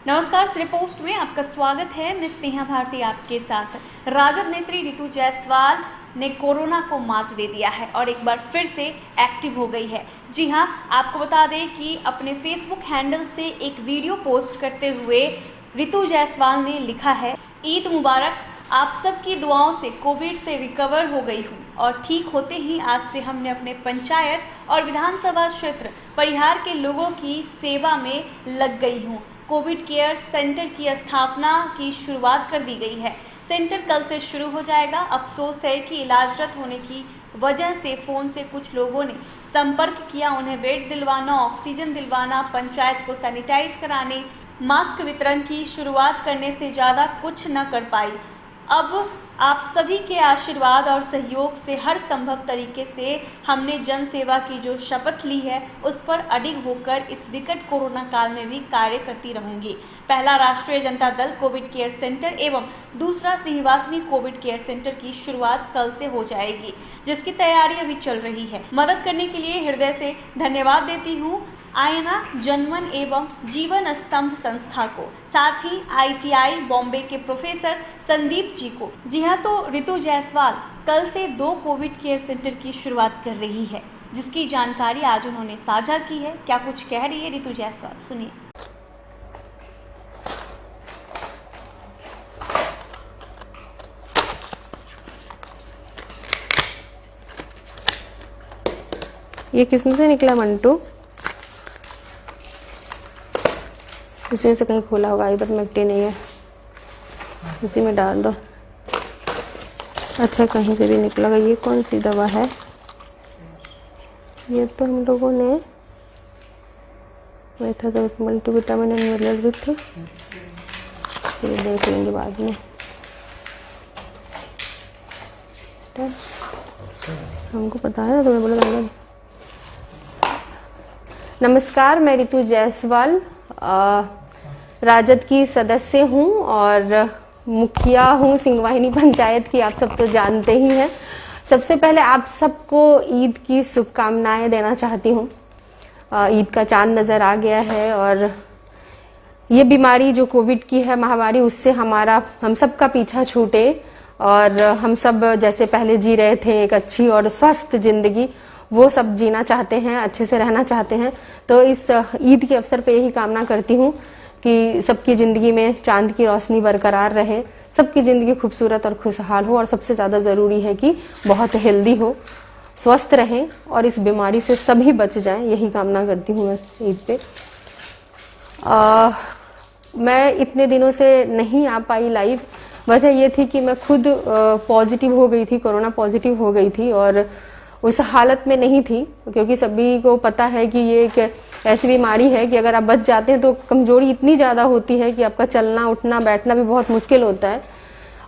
नमस्कार, श्री पोस्ट में आपका स्वागत है। मैं स्नेहा भारती आपके साथ। राजद नेत्री रितु जायसवाल ने कोरोना को मात दे दिया है और एक बार फिर से एक्टिव हो गई है। जी हां, आपको बता दें कि अपने फेसबुक हैंडल से एक वीडियो पोस्ट करते हुए रितु जायसवाल ने लिखा है, ईद मुबारक। आप सबकी दुआओं से कोविड से रिकवर हो गई हूँ और ठीक होते ही आज से हमने अपने पंचायत और विधानसभा क्षेत्र परिहार के लोगों की सेवा में लग गई हूँ। कोविड केयर सेंटर की स्थापना की शुरुआत कर दी गई है। सेंटर कल से शुरू हो जाएगा। अफसोस है कि इलाजरत होने की वजह से फ़ोन से कुछ लोगों ने संपर्क किया, उन्हें बेड दिलवाना, ऑक्सीजन दिलवाना, पंचायत को सैनिटाइज कराने, मास्क वितरण की शुरुआत करने से ज़्यादा कुछ न कर पाई। अब आप सभी के आशीर्वाद और सहयोग से हर संभव तरीके से हमने जन सेवा की जो शपथ ली है उस पर अडिग होकर इस विकट कोरोना काल में भी कार्य करती रहूंगी। पहला राष्ट्रीय Janata Dal Covid care centre एवं दूसरा सिंहवासनी कोविड केयर सेंटर की शुरुआत कल से हो जाएगी, जिसकी तैयारी अभी चल रही है। मदद करने के लिए हृदय से धन्यवाद देती हूँ आयना जनमन एवं जीवन स्तंभ संस्था को, साथ ही ITI बॉम्बे के प्रोफेसर संदीप जी को। जी हाँ, तो रितु जायसवाल कल से 2 कोविड केयर सेंटर की शुरुआत कर रही है, जिसकी जानकारी आज उन्होंने साझा की है। क्या कुछ कह रही है रितु जायसवाल, सुनिए। ये किसमें से निकला मंटू? इसमें से कहीं खोला होगा, ये बट मिट्टी नहीं है, इसी में डाल दो। अच्छा, कहीं से भी निकला होगा। ये कौन सी दवा है? ये तो हम लोगों ने था तो मल्टीविटामिन मिनरल भी थे, ये देख लेंगे बाद में। हमको पता है ना, तुम्हें बोला था। नमस्कार, मैं रितु जायसवाल राजद की सदस्य हूँ और मुखिया हूँ सिंहवाहिनी पंचायत की, आप सब तो जानते ही हैं। सबसे पहले आप सबको ईद की शुभकामनाएं देना चाहती हूँ। ईद का चांद नज़र आ गया है और ये बीमारी जो कोविड की है महामारी, उससे हम सब का पीछा छूटे और हम सब जैसे पहले जी रहे थे एक अच्छी और स्वस्थ जिंदगी, वो सब जीना चाहते हैं, अच्छे से रहना चाहते हैं। तो इस ईद के अवसर पे यही कामना करती हूँ कि सबकी ज़िंदगी में चांद की रोशनी बरकरार रहे, सबकी ज़िंदगी खूबसूरत और खुशहाल हो और सबसे ज़्यादा ज़रूरी है कि बहुत हेल्दी हो, स्वस्थ रहें और इस बीमारी से सभी बच जाएं, यही कामना करती हूँ मैं ईद पे। मैं इतने दिनों से नहीं आ पाई लाइव, वजह ये थी कि मैं खुद पॉजिटिव हो गई थी, कोरोना पॉजिटिव हो गई थी और उस हालत में नहीं थी, क्योंकि सभी को पता है कि ये एक ऐसी बीमारी है कि अगर आप बच जाते हैं तो कमजोरी इतनी ज़्यादा होती है कि आपका चलना उठना बैठना भी बहुत मुश्किल होता है।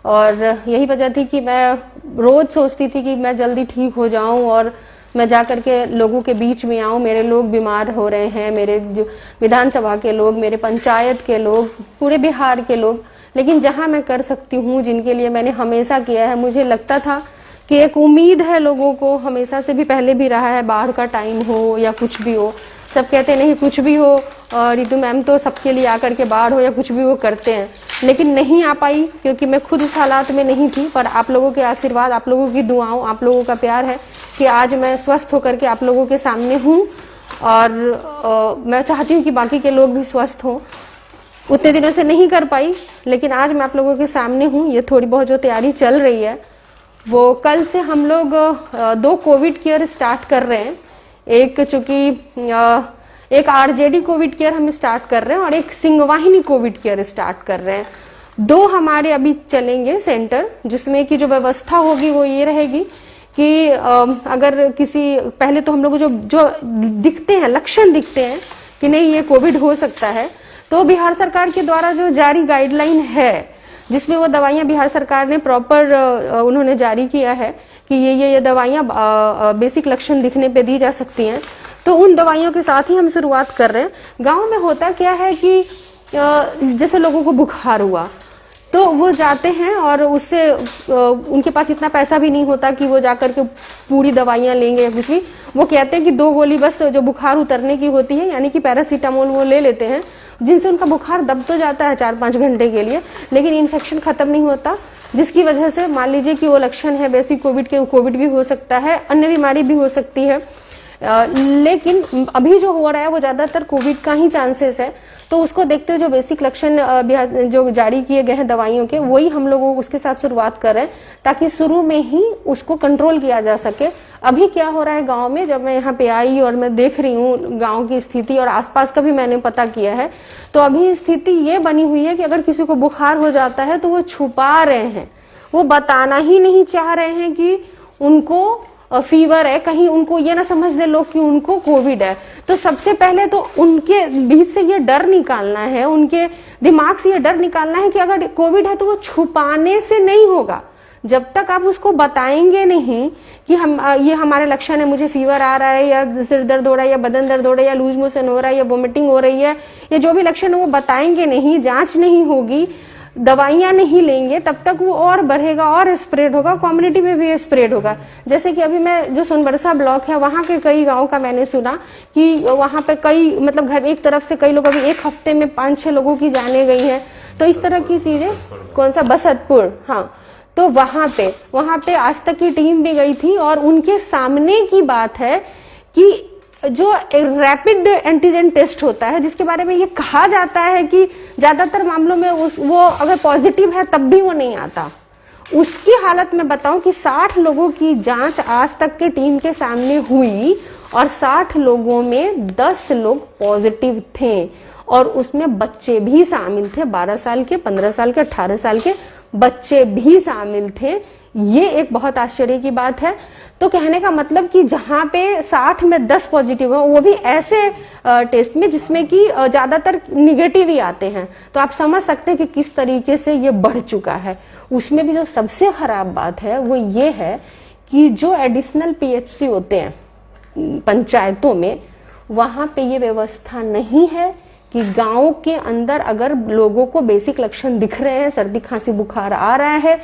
और यही वजह थी कि मैं रोज़ सोचती थी कि मैं जल्दी ठीक हो जाऊं और मैं जा कर के लोगों के बीच में आऊं। मेरे लोग बीमार हो रहे हैं, मेरे जो विधानसभा के लोग, मेरे पंचायत के लोग, पूरे बिहार के लोग। लेकिन जहां मैं कर सकती हूँ, जिनके लिए मैंने हमेशा किया है, मुझे लगता था कि एक उम्मीद है लोगों को, हमेशा से भी पहले भी रहा है, बाढ़ का टाइम हो या कुछ भी हो, सब कहते नहीं कुछ भी हो रितु मैम तो सबके लिए आकर के बाढ़ हो या कुछ भी वो करते हैं, लेकिन नहीं आ पाई क्योंकि मैं खुद उस हालात में नहीं थी। पर आप लोगों के आशीर्वाद, आप लोगों की दुआओं, आप लोगों का प्यार है कि आज मैं स्वस्थ होकर के आप लोगों के सामने हूँ और मैं चाहती हूँ कि बाकी के लोग भी स्वस्थ हों। उतने दिनों से नहीं कर पाई, लेकिन आज मैं आप लोगों के सामने हूँ। ये थोड़ी बहुत जो तैयारी चल रही है वो कल से हम लोग 2 कोविड केयर स्टार्ट कर रहे हैं। एक चूंकि एक RJD कोविड केयर हम स्टार्ट कर रहे हैं और एक सिंहवाहिनी कोविड केयर स्टार्ट कर रहे हैं। 2 हमारे अभी चलेंगे सेंटर, जिसमें कि जो व्यवस्था होगी वो ये रहेगी कि अगर किसी, पहले तो हम लोग जो दिखते हैं, लक्षण दिखते हैं कि नहीं ये कोविड हो सकता है, तो बिहार सरकार के द्वारा जो जारी गाइडलाइन है, जिसमें वो दवाइयां बिहार सरकार ने प्रॉपर उन्होंने जारी किया है कि ये दवाइयां बेसिक लक्षण दिखने पे दी जा सकती हैं, तो उन दवाइयों के साथ ही हम शुरुआत कर रहे हैं। गांव में होता क्या है कि जैसे लोगों को बुखार हुआ तो वो जाते हैं और उससे उनके पास इतना पैसा भी नहीं होता कि वो जाकर के पूरी दवाइयाँ लेंगे या कुछ भी। वो कहते हैं कि 2 गोली बस जो बुखार उतरने की होती है, यानी कि पैरासीटामोल वो ले लेते हैं, जिनसे उनका बुखार दब तो जाता है 4-5 घंटे के लिए, लेकिन इन्फेक्शन खत्म नहीं होता, जिसकी वजह से मान लीजिए कि वो लक्षण है बेसिक कोविड के, कोविड भी हो सकता है, अन्य बीमारी भी हो सकती है। लेकिन अभी जो हो रहा है वो ज्यादातर कोविड का ही चांसेस है, तो उसको देखते हुए जो बेसिक लक्षण जो जारी किए गए हैं दवाइयों के, वही हम लोग उसके साथ शुरुआत कर रहे हैं ताकि शुरू में ही उसको कंट्रोल किया जा सके। अभी क्या हो रहा है गांव में, जब मैं यहाँ पे आई और मैं देख रही हूँ गांव की स्थिति और आसपास का भी मैंने पता किया है, तो अभी स्थिति ये बनी हुई है कि अगर किसी को बुखार हो जाता है तो वो छुपा रहे हैं, वो बताना ही नहीं चाह रहे हैं कि उनको फीवर है, कहीं उनको ये ना समझ दे लोग कि उनको कोविड है। तो सबसे पहले तो उनके बीच से ये डर निकालना है, उनके दिमाग से ये डर निकालना है कि अगर कोविड है तो वो छुपाने से नहीं होगा। जब तक आप उसको बताएंगे नहीं कि ये हमारे लक्षण है, मुझे फीवर आ रहा है या सिर दर्द हो रहा है या बदन दर्द हो रहा है या लूज मोशन हो रहा है या वोमिटिंग हो रही है, या जो भी लक्षण है वो बताएंगे नहीं, जांच नहीं होगी, दवाइयां नहीं लेंगे, तब तक वो और बढ़ेगा और स्प्रेड होगा, कम्युनिटी में भी स्प्रेड होगा। जैसे कि अभी मैं जो सोनबरसा ब्लॉक है वहां के कई गांव का मैंने सुना कि वहां पे कई मतलब घर एक तरफ से कई लोग अभी 1 हफ्ते में 5-6 लोगों की जाने गई हैं। तो इस तरह की चीजें, कौन सा बसतपुर, हाँ, तो वहां पे आज तक की टीम भी गई थी और उनके सामने की बात है कि जो रैपिड एंटीजन टेस्ट होता है, जिसके बारे में ये कहा जाता है कि ज्यादातर मामलों में वो अगर पॉजिटिव है तब भी वो नहीं आता, उसकी हालत में बताऊं कि 60 लोगों की जांच आज तक के टीम के सामने हुई और 60 लोगों में 10 लोग पॉजिटिव थे और उसमें बच्चे भी शामिल थे, 12 साल के, 15 साल के, 18 साल के बच्चे भी शामिल थे। ये एक बहुत आश्चर्य की बात है। तो कहने का मतलब कि जहां पे 60 में 10 पॉजिटिव हो, वो भी ऐसे टेस्ट में जिसमें कि ज्यादातर निगेटिव ही आते हैं, तो आप समझ सकते हैं कि किस तरीके से ये बढ़ चुका है। उसमें भी जो सबसे खराब बात है वो ये है कि जो एडिशनल पीएचसी होते हैं पंचायतों में, वहां पे ये व्यवस्था नहीं है कि गांव के अंदर अगर लोगों को बेसिक लक्षण दिख रहे हैं, सर्दी खांसी बुखार आ रहा है,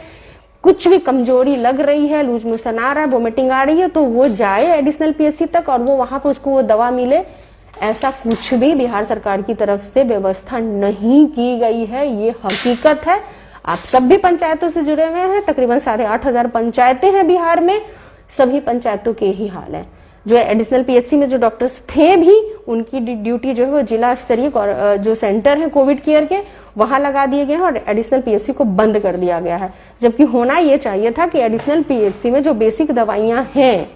कुछ भी कमजोरी लग रही है, लूज मोशन आ रहा है, वोमिटिंग आ रही है, तो वो जाए एडिशनल पीएचसी तक और वो वहां पर उसको वो दवा मिले। ऐसा कुछ भी बिहार सरकार की तरफ से व्यवस्था नहीं की गई है, ये हकीकत है। आप सब भी पंचायतों से जुड़े हुए हैं, तकरीबन 8,500 पंचायतें हैं बिहार में, सभी पंचायतों के ही हाल है। जो एडिशनल पीएचसी में जो डॉक्टर्स थे भी, उनकी ड्यूटी जो है वो जिला स्तरीय जो सेंटर है कोविड केयर के, वहां लगा दिए गए हैं और एडिशनल पीएचसी को बंद कर दिया गया है। जबकि होना ये चाहिए था कि एडिशनल पीएचसी में जो बेसिक दवाइयां हैं,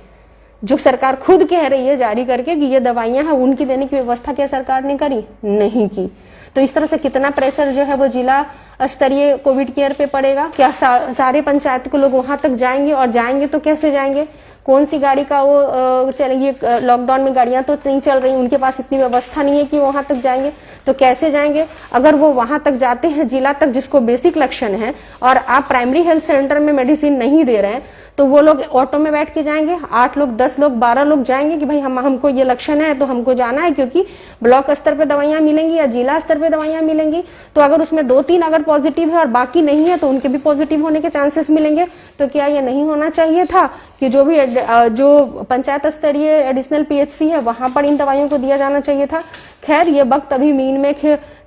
जो सरकार खुद कह रही है जारी करके कि ये दवाइयां हैं, उनकी देने की व्यवस्था क्या सरकार ने करी? नहीं की। तो इस तरह से कितना प्रेशर जो है वो जिला स्तरीय कोविड केयर पे पड़ेगा? क्या सारे पंचायत के लोग वहां तक जाएंगे? और जाएंगे तो कैसे जाएंगे? कौन सी गाड़ी का वो चलेंगे? लॉकडाउन में गाड़ियां तो नहीं चल रही, उनके पास इतनी व्यवस्था नहीं है कि वहां तक जाएंगे, तो कैसे जाएंगे? अगर वो वहां तक जाते हैं जिला तक, जिसको बेसिक लक्षण है, और आप प्राइमरी हेल्थ सेंटर में मेडिसिन नहीं दे रहे हैं, तो वो लोग ऑटो में बैठ के जाएंगे, 8 लोग, 10 लोग, 12 लोग जाएंगे कि भाई हमको ये लक्षण है तो हमको जाना है, क्योंकि ब्लॉक स्तर पे दवाइयां मिलेंगी या जिला स्तर पे दवाइयां मिलेंगी। तो अगर उसमें 2-3 अगर पॉजिटिव है और बाकी नहीं है, तो उनके भी पॉजिटिव होने के चांसेस मिलेंगे। तो क्या ये नहीं होना चाहिए था कि जो पंचायत स्तरीय एडिशनल पीएचसी है वहां पर इन दवाइयों को दिया जाना चाहिए था? खैर, ये वक्त अभी मीन में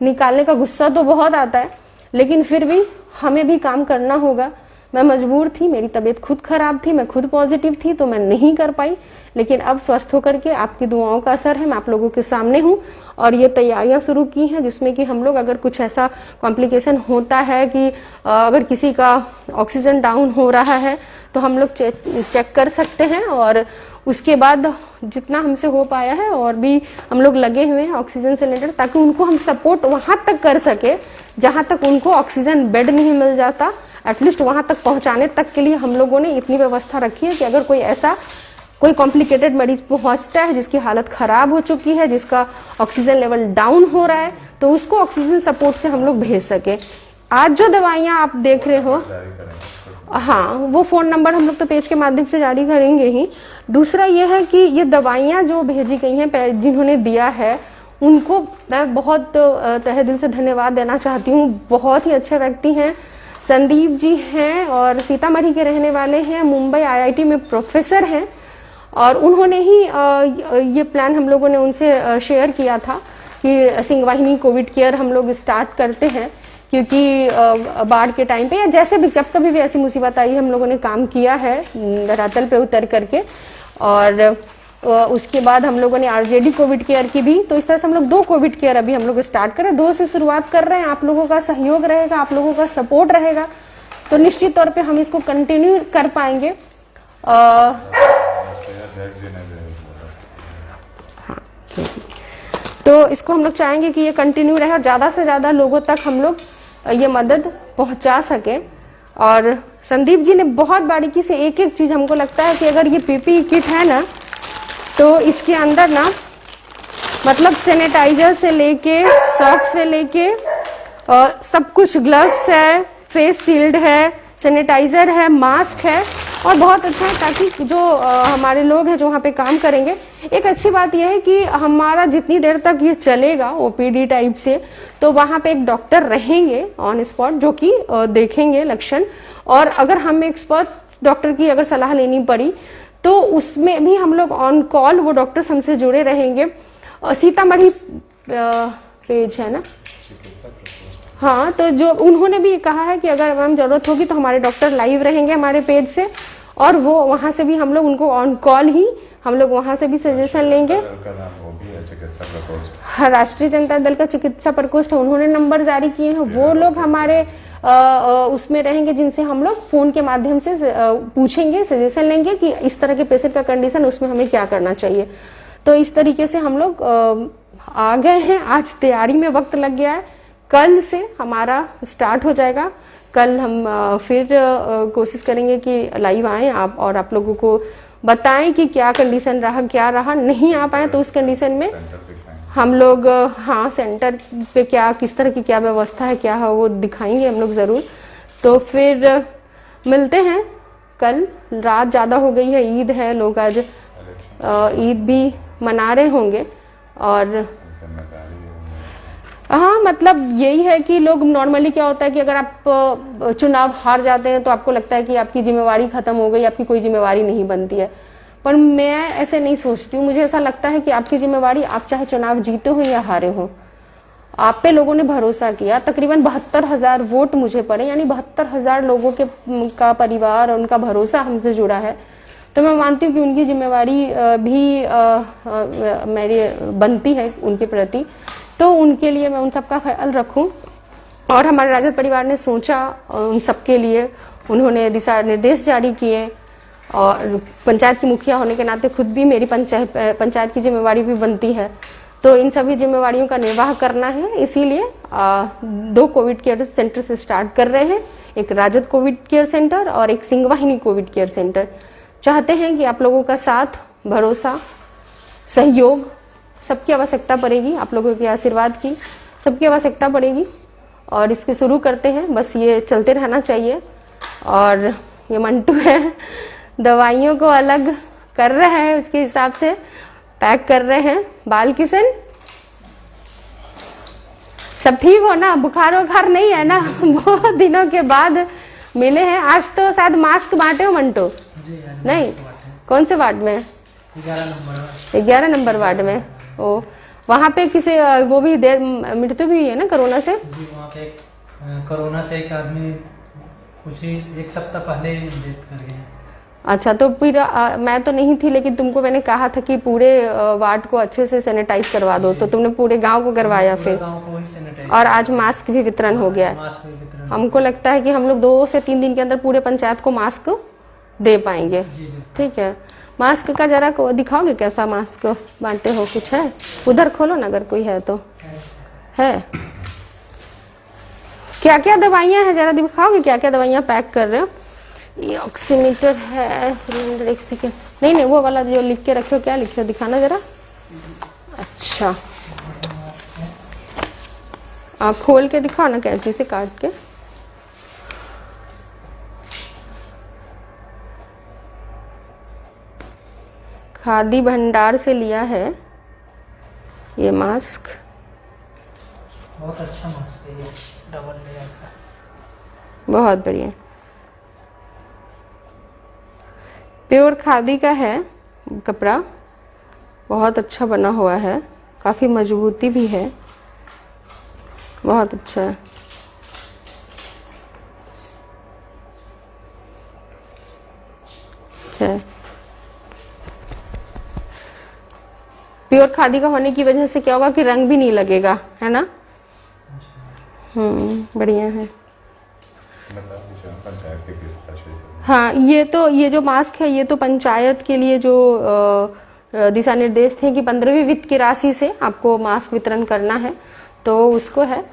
निकालने का गुस्सा तो बहुत आता है, लेकिन फिर भी हमें भी काम करना होगा। मैं मजबूर थी, मेरी तबीयत खुद खराब थी, मैं खुद पॉजिटिव थी, तो मैं नहीं कर पाई। लेकिन अब स्वस्थ होकर के आपकी दुआओं का असर है, मैं आप लोगों के सामने हूँ और ये तैयारियां शुरू की हैं, जिसमें कि हम लोग अगर कुछ ऐसा कॉम्प्लिकेशन होता है कि अगर किसी का ऑक्सीजन डाउन हो रहा है, तो हम लोग चेक कर सकते हैं और उसके बाद जितना हमसे हो पाया है और भी हम लोग लगे हुए हैं ऑक्सीजन सिलेंडर, ताकि उनको हम सपोर्ट वहां तक कर सके जहां तक उनको ऑक्सीजन बेड नहीं मिल जाता। एटलीस्ट वहां तक पहुंचाने तक के लिए हम लोगों ने इतनी व्यवस्था रखी है कि अगर कोई कॉम्प्लिकेटेड मरीज पहुंचता है जिसकी हालत खराब हो चुकी है, जिसका ऑक्सीजन लेवल डाउन हो रहा है, तो उसको ऑक्सीजन सपोर्ट से हम लोग भेज सके। आज जो दवाइयां आप देख रहे हो, हाँ, वो फोन नंबर हम लोग तो पेज के माध्यम से जारी करेंगे ही। दूसरा ये है कि ये दवाइयां जो भेजी गई हैं, जिन्होंने दिया है, उनको मैं बहुत तहे दिल से धन्यवाद देना चाहती हूँ। बहुत ही अच्छे व्यक्ति हैं, संदीप जी हैं और सीतामढ़ी के रहने वाले हैं, मुंबई आईआईटी में प्रोफेसर हैं और उन्होंने ही ये प्लान हम लोगों ने उनसे शेयर किया था कि सिंहवाहिनी कोविड केयर हम लोग स्टार्ट करते हैं, क्योंकि बाढ़ के टाइम पे या जैसे भी जब कभी भी ऐसी मुसीबत आई हम लोगों ने काम किया है धरातल पे उतर करके। और उसके बाद हम लोगों ने आरजेडी कोविड केयर की भी, तो इस तरह से हम लोग 2 कोविड केयर अभी हम लोग स्टार्ट करें, 2 से शुरुआत कर रहे हैं। आप लोगों का सहयोग रहेगा, आप लोगों का सपोर्ट रहेगा तो निश्चित तौर पे हम इसको कंटिन्यू कर पाएंगे। तो इसको हम लोग चाहेंगे कि ये कंटिन्यू रहे और ज़्यादा से ज़्यादा लोगों तक हम लोग ये मदद पहुंचा सके। और संदीप जी ने बहुत बारीकी से एक एक चीज़, हमको लगता है कि अगर ये पीपीई किट है ना तो इसके अंदर ना मतलब सैनिटाइजर से लेके सॉक्स से लेके सब कुछ, ग्लव्स है, फेस शील्ड है, सैनिटाइजर है, मास्क है और बहुत अच्छा है ताकि जो हमारे लोग हैं जो वहाँ पे काम करेंगे, एक अच्छी बात यह है कि हमारा जितनी देर तक ये चलेगा ओपीडी टाइप से, तो वहाँ पे एक डॉक्टर रहेंगे ऑन स्पॉट जो कि देखेंगे लक्षण, और अगर हम एक्सपर्ट डॉक्टर की अगर सलाह लेनी पड़ी तो उसमें भी हम लोग ऑन कॉल वो डॉक्टर्स हमसे जुड़े रहेंगे। सीतामढ़ी पेज है ना, हाँ, तो जो उन्होंने भी कहा है कि अगर मैम जरूरत होगी तो हमारे डॉक्टर लाइव रहेंगे हमारे पेज से, और वो वहाँ से भी हम लोग उनको ऑन कॉल ही हम लोग वहाँ से भी सजेशन लेंगे। हाँ, राष्ट्रीय जनता दल का चिकित्सा प्रकोष्ठ है, उन्होंने नंबर जारी किए हैं, वो लोग हमारे उसमें रहेंगे जिनसे हम लोग फोन के माध्यम से पूछेंगे, सजेशन लेंगे कि इस तरह के पेशेंट का कंडीशन, उसमें हमें क्या करना चाहिए। तो इस तरीके से हम लोग आ गए हैं, आज तैयारी में वक्त लग गया है, कल से हमारा स्टार्ट हो जाएगा। कल हम फिर कोशिश करेंगे कि लाइव आएँ आप और आप लोगों को बताएं कि क्या कंडीशन रहा, क्या रहा। नहीं आ पाए तो उस कंडीशन में हम लोग हाँ सेंटर पे क्या, किस तरह की क्या व्यवस्था है, क्या है वो दिखाएंगे हम लोग ज़रूर। तो फिर मिलते हैं कल। रात ज़्यादा हो गई है, ईद है, लोग आज ईद भी मना रहे होंगे। और हाँ, मतलब यही है कि लोग नॉर्मली क्या होता है कि अगर आप चुनाव हार जाते हैं तो आपको लगता है कि आपकी जिम्मेवारी खत्म हो गई, आपकी कोई जिम्मेवारी नहीं बनती है, पर मैं ऐसे नहीं सोचती हूँ। मुझे ऐसा लगता है कि आपकी जिम्मेवारी, आप चाहे चुनाव जीते हो या हारे हो, आप पे लोगों ने भरोसा किया। तकरीबन 72,000 वोट मुझे पड़े, यानी 72,000 लोगों का परिवार और उनका भरोसा हमसे जुड़ा है। तो मैं मानती हूँ कि उनकी जिम्मेवारी भी मेरी बनती है उनके प्रति, तो उनके लिए मैं उन सबका ख्याल रखूं। और हमारे राजद परिवार ने सोचा उन सबके लिए, उन्होंने दिशा निर्देश जारी किए, और पंचायत की मुखिया होने के नाते खुद भी मेरी पंचायत की जिम्मेवारी भी बनती है। तो इन सभी जिम्मेवारियों का निर्वाह करना है, इसीलिए 2 कोविड केयर सेंटर से स्टार्ट कर रहे हैं, एक राजद कोविड केयर सेंटर और एक सिंहवाहिनी कोविड केयर सेंटर। चाहते हैं कि आप लोगों का साथ, भरोसा, सहयोग, सबकी आवश्यकता पड़ेगी, आप लोगों के आशीर्वाद की सबकी आवश्यकता पड़ेगी, और इसके शुरू करते हैं। बस ये चलते रहना चाहिए। और ये मंटू है, दवाइयों को अलग कर रहा है, उसके हिसाब से पैक कर रहे हैं। बाल किशन, सब ठीक हो ना? बुखार वुखार नहीं है ना? बहुत दिनों के बाद मिले हैं। आज तो शायद मास्क बांटे हो मंटू? नहीं, कौन से वार्ड में? 11 नंबर वार्ड में। ओ, वहाँ पे किसी वो भी मृत्यु भी हुई है ना कोरोना से? जी, वहाँ पे कोरोना से एक आदमी कुछ ही 1 सप्ताह पहले डेथ कर गए। अच्छा, तो फिर मैं तो नहीं थी, लेकिन तुमको मैंने कहा था कि पूरे वार्ड को अच्छे से सैनिटाइज करवा दो, तो तुमने पूरे गांव को करवाया फिर, गांव को ही सैनिटाइज। और आज मास्क भी वितरण हो गया है। हमको लगता है कि हम लोग 2 से 3 दिन के अंदर पूरे पंचायत को मास्क दे पाएंगे। ठीक है, मास्क का जरा को दिखाओगे कैसा मास्क बांटे हो? कुछ है उधर, खोलो ना अगर कोई है तो। है क्या क्या दवाइयाँ हैं, जरा दिखाओगे क्या क्या दवाइयाँ पैक कर रहे हो? ये ऑक्सीमीटर है, सिलेंडर, 1 सेकेंड। नहीं, वो वाला जो लिख के रखे हो, क्या लिखे हो दिखाना जरा। अच्छा, आप खोल के दिखाओ ना, कैंची से काट के। खादी भंडार से लिया है ये मास्क। बहुत अच्छा मास्क है ये, डबल लेयर का। बहुत बढ़िया। प्योर खादी का है कपड़ा, बहुत अच्छा बना हुआ है, काफी मजबूती भी है, बहुत अच्छा है। प्योर खादी का होने की वजह से क्या होगा कि रंग भी नहीं लगेगा, है ना। बढ़िया है। हाँ, ये जो मास्क है ये तो पंचायत के लिए जो दिशा निर्देश थे कि 15वीं वित्त की राशि से आपको मास्क वितरण करना है, तो उसको है,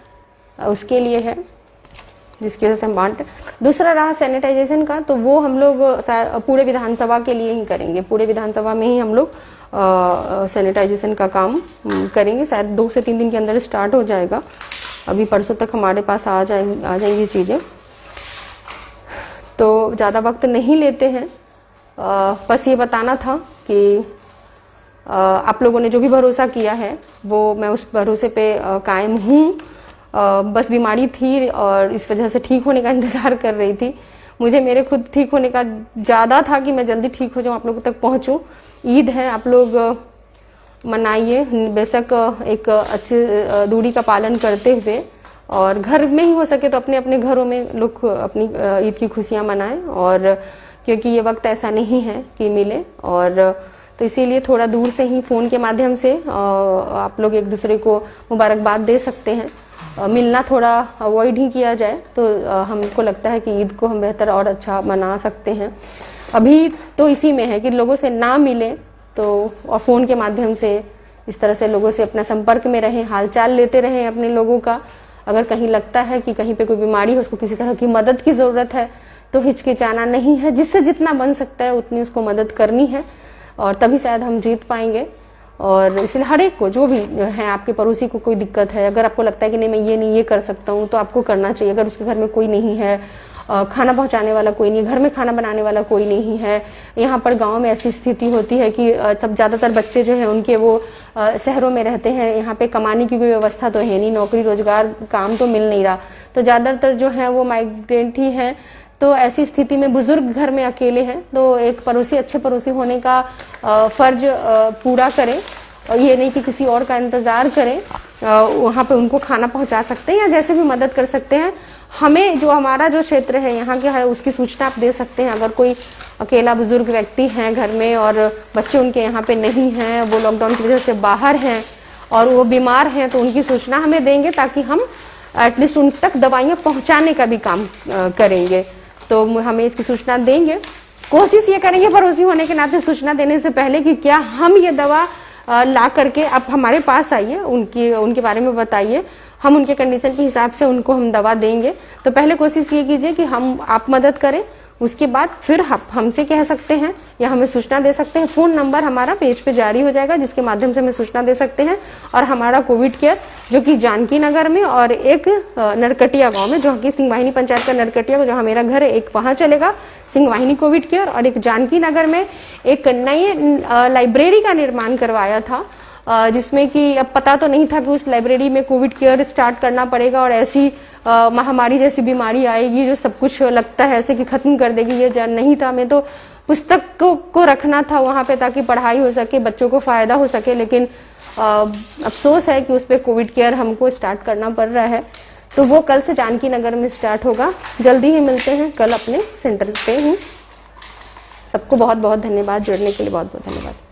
उसके लिए है, जिसकी वजह से हम बांट। दूसरा रहा सैनिटाइजेशन का, तो वो हम लोग पूरे विधानसभा के लिए ही करेंगे, पूरे विधानसभा में ही हम लोग सैनिटाइजेशन का काम करेंगे। शायद 2 से 3 दिन के अंदर स्टार्ट हो जाएगा, अभी परसों तक हमारे पास आ जाएंगी चीज़ें, तो ज़्यादा वक्त नहीं लेते हैं। बस ये बताना था कि आप लोगों ने जो भी भरोसा किया है वो मैं उस भरोसे पे कायम हूँ। बस बीमारी थी और इस वजह से ठीक होने का इंतज़ार कर रही थी। मुझे मेरे खुद ठीक होने का ज़्यादा था कि मैं जल्दी ठीक हो जाऊँ, आप लोगों तक पहुँचूँ। ईद है, आप लोग मनाइए, बेशक एक अच्छी दूरी का पालन करते हुए, और घर में ही हो सके तो अपने अपने घरों में लोग अपनी ईद की खुशियाँ मनाएं, और क्योंकि ये वक्त ऐसा नहीं है कि मिले, और तो इसीलिए थोड़ा दूर से ही फ़ोन के माध्यम से आप लोग एक दूसरे को मुबारकबाद दे सकते हैं। मिलना थोड़ा अवॉइड ही किया जाए तो हमको लगता है कि ईद को हम बेहतर और अच्छा मना सकते हैं। अभी तो इसी में है कि लोगों से ना मिले तो, और फ़ोन के माध्यम से इस तरह से लोगों से अपना संपर्क में रहें, हालचाल लेते रहें अपने लोगों का। अगर कहीं लगता है कि कहीं पे कोई बीमारी हो, उसको किसी तरह की मदद की ज़रूरत है, तो हिचकिचाना नहीं है, जिससे जितना बन सकता है उतनी उसको मदद करनी है, और तभी शायद हम जीत पाएंगे। और इसलिए हर एक को, जो भी है, आपके पड़ोसी को कोई दिक्कत है, अगर आपको लगता है कि नहीं मैं ये नहीं ये कर सकता हूँ, तो आपको करना चाहिए। अगर उसके घर में कोई नहीं है, खाना पहुंचाने वाला कोई नहीं है, घर में खाना बनाने वाला कोई नहीं है, यहाँ पर गांव में ऐसी स्थिति होती है कि सब ज़्यादातर बच्चे जो हैं उनके वो शहरों में रहते हैं, यहाँ पे कमाने की कोई व्यवस्था तो है नहीं, नौकरी रोजगार काम तो मिल नहीं रहा, तो ज़्यादातर जो है वो माइग्रेंट ही हैं। तो ऐसी स्थिति में बुजुर्ग घर में अकेले हैं, तो एक पड़ोसी, अच्छे पड़ोसी होने का फर्ज पूरा करें, और ये नहीं कि किसी और का इंतज़ार करें। वहाँ पे उनको खाना पहुँचा सकते हैं या जैसे भी मदद कर सकते हैं। हमें जो हमारा जो क्षेत्र है यहाँ का है उसकी सूचना आप दे सकते हैं। अगर कोई अकेला बुजुर्ग व्यक्ति हैं घर में और बच्चे उनके यहाँ पे नहीं हैं, वो लॉकडाउन की वजह से बाहर हैं और वो बीमार हैं, तो उनकी सूचना हमें देंगे ताकि हम एटलीस्ट उन तक दवाइयाँ पहुँचाने का भी काम करेंगे। तो हमें इसकी सूचना देंगे। कोशिश ये करेंगे पड़ोसी होने के नाते सूचना देने से पहले कि क्या हम ये दवा ला करके आप हमारे पास आइए, उनके बारे में बताइए, हम उनके कंडीशन के हिसाब से उनको हम दवा देंगे। तो पहले कोशिश ये कीजिए कि आप मदद करें, उसके बाद फिर हमसे कह सकते हैं या हमें सूचना दे सकते हैं। फ़ोन नंबर हमारा पेज पे जारी हो जाएगा जिसके माध्यम से हमें सूचना दे सकते हैं। और हमारा कोविड केयर जो कि जानकी नगर में और एक नरकटिया गांव में, जो कि सिंहवाहिनी पंचायत का नरकटिया जहाँ मेरा घर है, एक वहाँ चलेगा सिंहवाहिनी कोविड केयर, और एक जानकी नगर में एक नई लाइब्रेरी का निर्माण करवाया था, जिसमें कि अब पता तो नहीं था कि उस लाइब्रेरी में कोविड केयर स्टार्ट करना पड़ेगा और ऐसी महामारी जैसी बीमारी आएगी जो सब कुछ लगता है ऐसे कि खत्म कर देगी, ये जान नहीं था। हमें तो पुस्तक को रखना था वहाँ पे ताकि पढ़ाई हो सके, बच्चों को फायदा हो सके, लेकिन अफसोस है कि उस पर कोविड केयर हमको स्टार्ट करना पड़ रहा है। तो वो कल से जानकी नगर में स्टार्ट होगा। जल्दी ही मिलते हैं कल अपने सेंटर पे हूँ। सबको बहुत बहुत धन्यवाद, जुड़ने के लिए बहुत बहुत धन्यवाद।